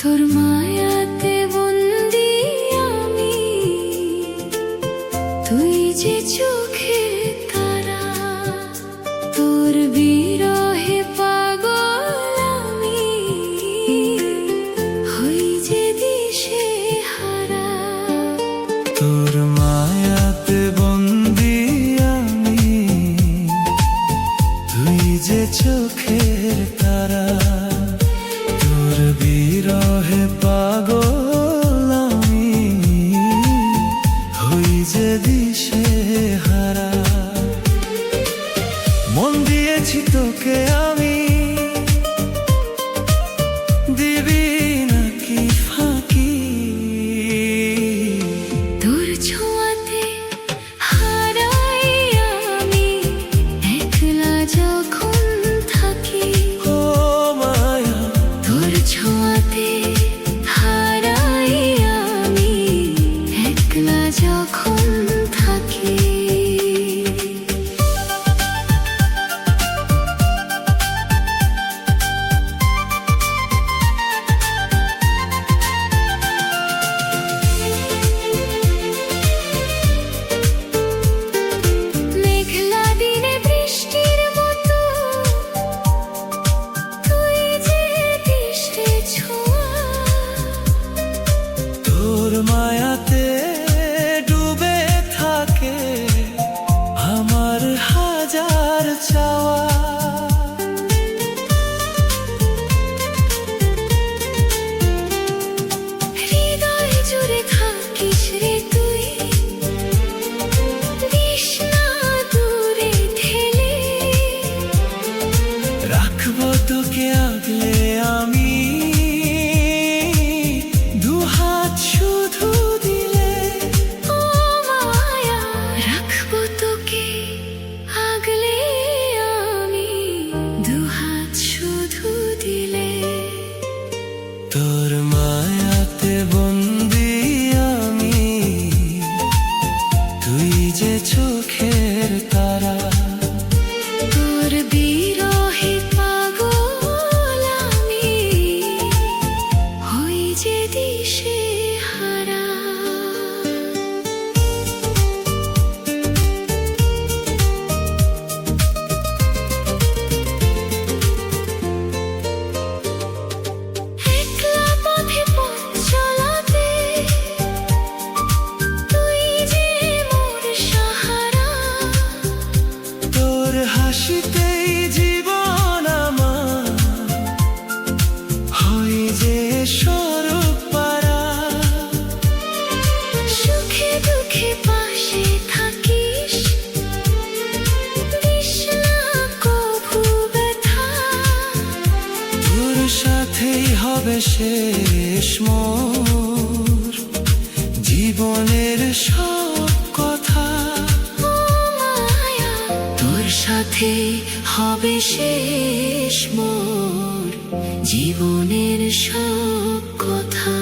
তোর মায়াতে বন্দি আমি, তুই যে চোখের তারা, তোর বিরহে পাগল আমি, হই যে দিশে হারা। তোর মায়াতে বন্দি আমি, তুই যে চোখের তারা, তোর বিরহে পাগল আমি, হই যে দিশে হারা। মন দিয়েছি তোকে আমি, দিবি নাকি ফাঁকি? তোর ছোঁয়াতে হারাই আমি, একলা যখন থাকি। ও মায়া, তোর ছোঁয়াতে হারাই আমি, একলা যখন থাকি। মেঘলা দিনে বৃষ্টির মতো তুই যে দিস রে ছোঁয়া। তোর মায়াতে ডুবে থাকে আমার হাজার চাওয়া। হৃদয় জুড়ে থাকিস রে তুই, দিস না দূরে ঠেলে। রাখবো তোকে আগলে আমি, দুহাত শুধু দিলে। ও মায়া, রাখবো তোকে আগলে আমি, দুহাত শুধু দিলে। তোর মায়াতে বন্দি আমি, তুই যে চোখের তারা, তোর বিরহে পাগল আমি, হই যে দিশে হারা। একলা পথে পথ চলাতে তুই যে মোর সাহারা। তোর হাসিতেই জীবন আমার, হয় যে স্বরূপ পারা। সুখে দুঃখে পাশে থাকিস, দিস না কভু ব্যথা। তোর সাথেই হবে শেষ মোর জীবনের সব কথা। ও মায়া, তোর সাথে হবে শেষ মোর জীবনের সব কথা।